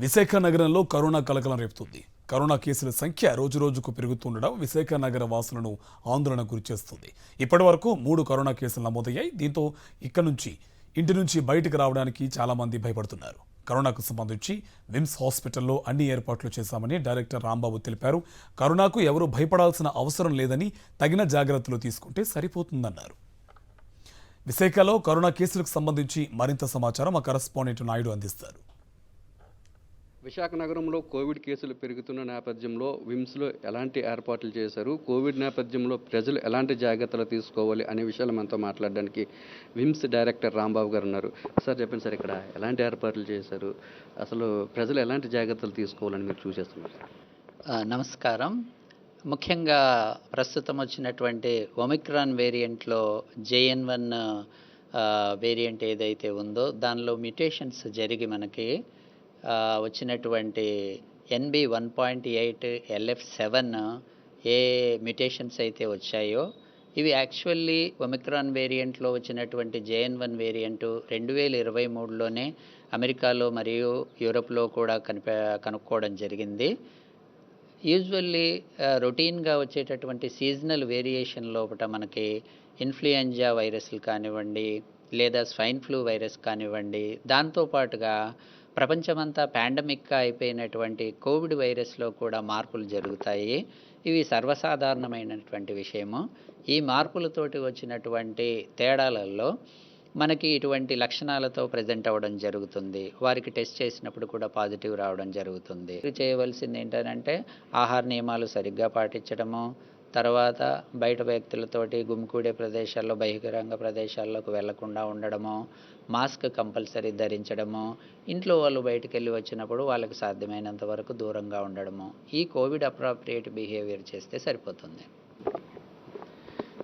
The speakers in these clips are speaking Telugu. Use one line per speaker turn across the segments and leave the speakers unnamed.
విశాఖ నగరంలో కరోనా కలకలం రేపుతుంది. కరోనా కేసుల సంఖ్య రోజురోజుకు పెరుగుతుండడం విశాఖ నగర వాసులను ఆందోళనకు గురిచేస్తుంది. ఇప్పటి వరకు 3 కరోనా కేసులు నమోదయ్యాయి. దీంతో ఇంటి నుంచి బయటకు రావడానికి చాలా మంది భయపడుతున్నారు. కరోనాకు సంబంధించి విమ్స్ హాస్పిటల్లో అన్ని ఏర్పాట్లు చేశామని డైరెక్టర్ రాంబాబు తెలిపారు. కరోనాకు ఎవరూ భయపడాల్సిన అవసరం లేదని, తగిన జాగ్రత్తలు తీసుకుంటే సరిపోతుందన్నారు. విశాఖలో కరోనా కేసులకు సంబంధించి మరింత సమాచారం మా కరెస్పాండెంట్ నాయుడు అందిస్తారు.
విశాఖ నగరంలో కోవిడ్ కేసులు పెరుగుతున్న నేపథ్యంలో విమ్స్లో ఎలాంటి ఏర్పాట్లు చేశారు, కోవిడ్ నేపథ్యంలో ప్రజలు ఎలాంటి జాగ్రత్తలు తీసుకోవాలి అనే విషయాలు మనతో మాట్లాడడానికి విమ్స్ డైరెక్టర్ రాంబాబు గారు ఉన్నారు. సార్ చెప్పండి సార్, ఇక్కడ ఎలాంటి ఏర్పాట్లు చేశారు, అసలు ప్రజలు ఎలాంటి జాగ్రత్తలు తీసుకోవాలని మీరు చూసేస్తున్నారు?
నమస్కారం. ముఖ్యంగా ప్రస్తుతం వచ్చినటువంటి ఒమిక్రాన్ వేరియంట్లో JN.1 వేరియంట్ ఏదైతే ఉందో దానిలో మ్యుటేషన్స్ జరిగి మనకి వచ్చినటువంటి NB1.8 LF7 ఏ మ్యుటేషన్స్ అయితే వచ్చాయో ఇవి యాక్చువల్లీ ఒమిక్రాన్ వేరియంట్లో వచ్చినటువంటి JN.1 వేరియంటు 2023లోనే అమెరికాలో మరియు యూరోప్లో కూడా కనుక్కోవడం జరిగింది. యూజువల్లీ రొటీన్గా వచ్చేటటువంటి సీజనల్ వేరియేషన్ లోపల మనకి ఇన్ఫ్లుయెంజా వైరస్లు కానివ్వండి, లేదా స్వైన్ ఫ్లూ వైరస్ కానివ్వండి, దాంతోపాటుగా ప్రపంచమంతా పాండమిక్గా అయిపోయినటువంటి కోవిడ్ వైరస్లో కూడా మార్పులు జరుగుతాయి. ఇవి సర్వసాధారణమైనటువంటి విషయము. ఈ మార్పులతోటి వచ్చినటువంటి తేడాలలో మనకి ఇటువంటి లక్షణాలతో ప్రజెంట్ అవ్వడం జరుగుతుంది. వారికి టెస్ట్ చేసినప్పుడు కూడా పాజిటివ్ రావడం జరుగుతుంది. చేయవలసింది ఏంటంటే ఆహార నియమాలు సరిగ్గా పాటించడము, తర్వాత బయట వ్యక్తులతోటి గుమికూడే ప్రదేశాల్లో, బహిరంగ ప్రదేశాల్లోకి వెళ్లకుండా ఉండడము, మాస్క్ కంపల్సరీ ధరించడము, ఇంట్లో వాళ్ళు బయటకు వెళ్ళి వచ్చినప్పుడు వాళ్ళకి సాధ్యమైనంత వరకు దూరంగా ఉండడము, ఈ కోవిడ్ అప్రాప్రియేట్ బిహేవియర్ చేస్తే సరిపోతుంది.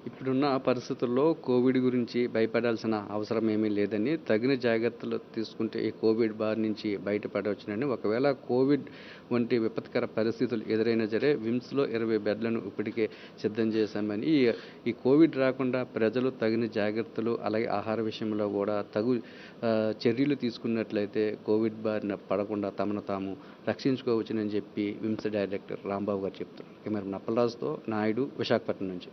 ఇప్పుడున్న పరిస్థితుల్లో కోవిడ్ గురించి భయపడాల్సిన అవసరం ఏమీ లేదని, తగిన జాగ్రత్తలు తీసుకుంటే ఈ కోవిడ్ బారి నుంచి బయటపడవచ్చునని, ఒకవేళ కోవిడ్ వంటి విపత్కర పరిస్థితులు ఎదురైనా సరే విమ్స్లో 20 బెడ్లను ఇప్పటికే సిద్ధం చేశామని, ఈ కోవిడ్ రాకుండా ప్రజలు తగిన జాగ్రత్తలు అలాగే ఆహార విషయంలో కూడా తగు చర్యలు తీసుకున్నట్లయితే కోవిడ్ బారిన పడకుండా తమను తాము రక్షించుకోవచ్చునని చెప్పి విమ్స్ డైరెక్టర్ రాంబాబు గారు చెప్తున్నారు. కెమెరా నప్పలరాజుతో నాయుడు, విశాఖపట్నం నుంచి.